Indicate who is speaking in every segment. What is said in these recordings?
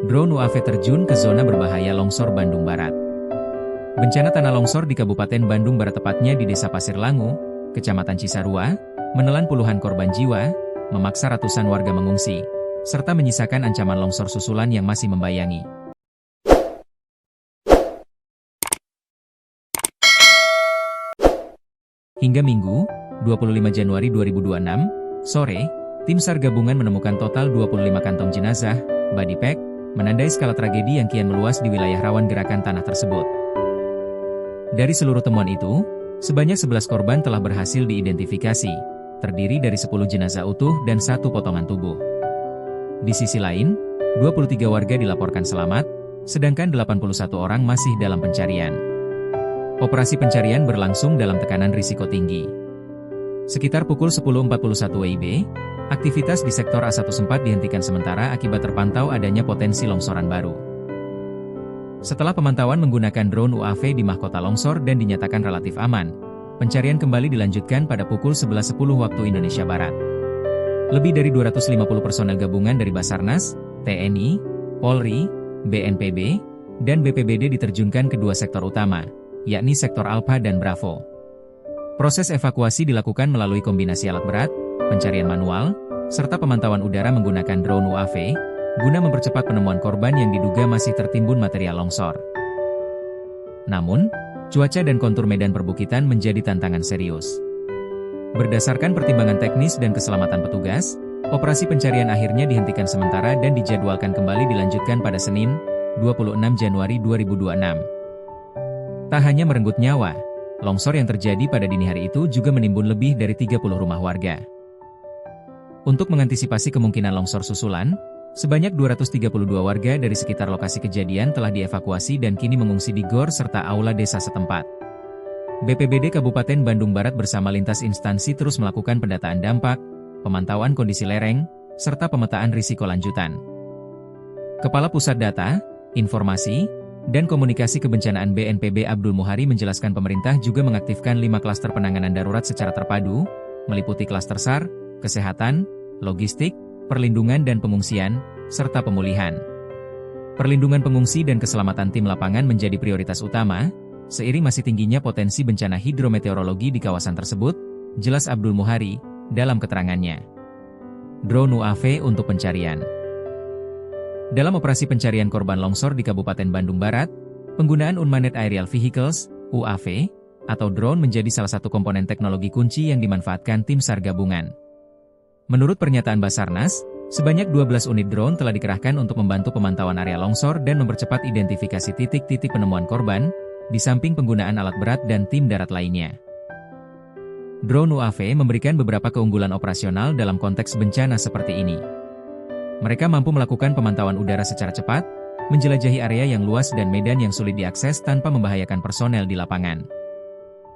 Speaker 1: Drone UAV terjun ke zona berbahaya longsor Bandung Barat. Bencana tanah longsor di Kabupaten Bandung Barat, tepatnya di Desa Pasir Langu, Kecamatan Cisarua, menelan puluhan korban jiwa, memaksa ratusan warga mengungsi, serta menyisakan ancaman longsor susulan yang masih membayangi. Hingga Minggu, 25 Januari 2026, sore, tim SAR gabungan menemukan total 25 kantong jenazah, body pack, menandai skala tragedi yang kian meluas di wilayah rawan gerakan tanah tersebut. Dari seluruh temuan itu, sebanyak 11 korban telah berhasil diidentifikasi, terdiri dari 10 jenazah utuh dan 1 potongan tubuh. Di sisi lain, 23 warga dilaporkan selamat, sedangkan 81 orang masih dalam pencarian. Operasi pencarian berlangsung dalam tekanan risiko tinggi. Sekitar pukul 10.41 WIB, aktivitas di sektor A1 sempat dihentikan sementara akibat terpantau adanya potensi longsoran baru. Setelah pemantauan menggunakan drone UAV di mahkota longsor dan dinyatakan relatif aman, pencarian kembali dilanjutkan pada pukul 11.10 waktu Indonesia Barat. Lebih dari 250 personel gabungan dari Basarnas, TNI, Polri, BNPB, dan BPBD diterjunkan ke dua sektor utama, yakni sektor Alpha dan Bravo. Proses evakuasi dilakukan melalui kombinasi alat berat, pencarian manual, serta pemantauan udara menggunakan drone UAV, guna mempercepat penemuan korban yang diduga masih tertimbun material longsor. Namun, cuaca dan kontur medan perbukitan menjadi tantangan serius. Berdasarkan pertimbangan teknis dan keselamatan petugas, operasi pencarian akhirnya dihentikan sementara dan dijadwalkan kembali dilanjutkan pada Senin, 26 Januari 2026. Tak hanya merenggut nyawa, longsor yang terjadi pada dini hari itu juga menimbun lebih dari 30 rumah warga. Untuk mengantisipasi kemungkinan longsor susulan, sebanyak 232 warga dari sekitar lokasi kejadian telah dievakuasi dan kini mengungsi di gor serta aula desa setempat. BPBD Kabupaten Bandung Barat bersama lintas instansi terus melakukan pendataan dampak, pemantauan kondisi lereng, serta pemetaan risiko lanjutan. Kepala Pusat Data, Informasi, dan Komunikasi Kebencanaan BNPB Abdul Muhari menjelaskan pemerintah juga mengaktifkan 5 klaster penanganan darurat secara terpadu, meliputi klaster SAR, kesehatan, logistik, perlindungan dan pengungsian, serta pemulihan. Perlindungan pengungsi dan keselamatan tim lapangan menjadi prioritas utama, seiring masih tingginya potensi bencana hidrometeorologi di kawasan tersebut, jelas Abdul Muhari, dalam keterangannya. Drone UAV untuk pencarian. Dalam operasi pencarian korban longsor di Kabupaten Bandung Barat, penggunaan Unmanned Aerial Vehicles, UAV, atau drone menjadi salah satu komponen teknologi kunci yang dimanfaatkan tim SAR gabungan. Menurut pernyataan Basarnas, sebanyak 12 unit drone telah dikerahkan untuk membantu pemantauan area longsor dan mempercepat identifikasi titik-titik penemuan korban, di samping penggunaan alat berat dan tim darat lainnya. Drone UAV memberikan beberapa keunggulan operasional dalam konteks bencana seperti ini. Mereka mampu melakukan pemantauan udara secara cepat, menjelajahi area yang luas dan medan yang sulit diakses tanpa membahayakan personel di lapangan.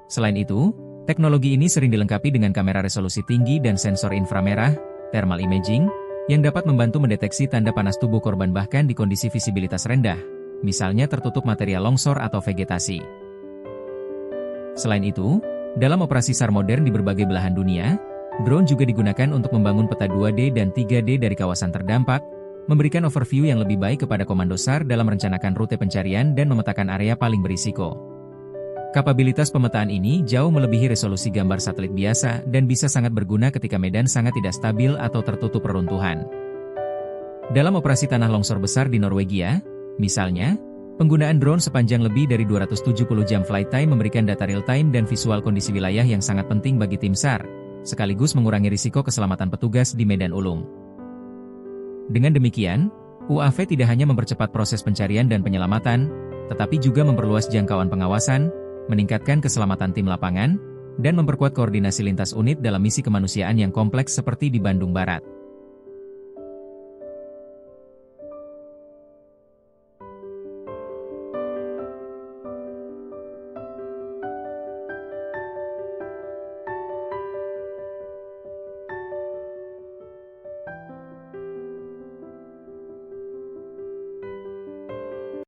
Speaker 1: Selain itu, teknologi ini sering dilengkapi dengan kamera resolusi tinggi dan sensor inframerah, thermal imaging, yang dapat membantu mendeteksi tanda panas tubuh korban bahkan di kondisi visibilitas rendah, misalnya tertutup material longsor atau vegetasi. Selain itu, dalam operasi SAR modern di berbagai belahan dunia, drone juga digunakan untuk membangun peta 2D dan 3D dari kawasan terdampak, memberikan overview yang lebih baik kepada komando SAR dalam merencanakan rute pencarian dan memetakan area paling berisiko. Kapabilitas pemetaan ini jauh melebihi resolusi gambar satelit biasa dan bisa sangat berguna ketika medan sangat tidak stabil atau tertutup reruntuhan. Dalam operasi tanah longsor besar di Norwegia, misalnya, penggunaan drone sepanjang lebih dari 270 jam flight time memberikan data real-time dan visual kondisi wilayah yang sangat penting bagi tim SAR, sekaligus mengurangi risiko keselamatan petugas di medan ulung. Dengan demikian, UAV tidak hanya mempercepat proses pencarian dan penyelamatan, tetapi juga memperluas jangkauan pengawasan, meningkatkan keselamatan tim lapangan, dan memperkuat koordinasi lintas unit dalam misi kemanusiaan yang kompleks seperti di Bandung Barat.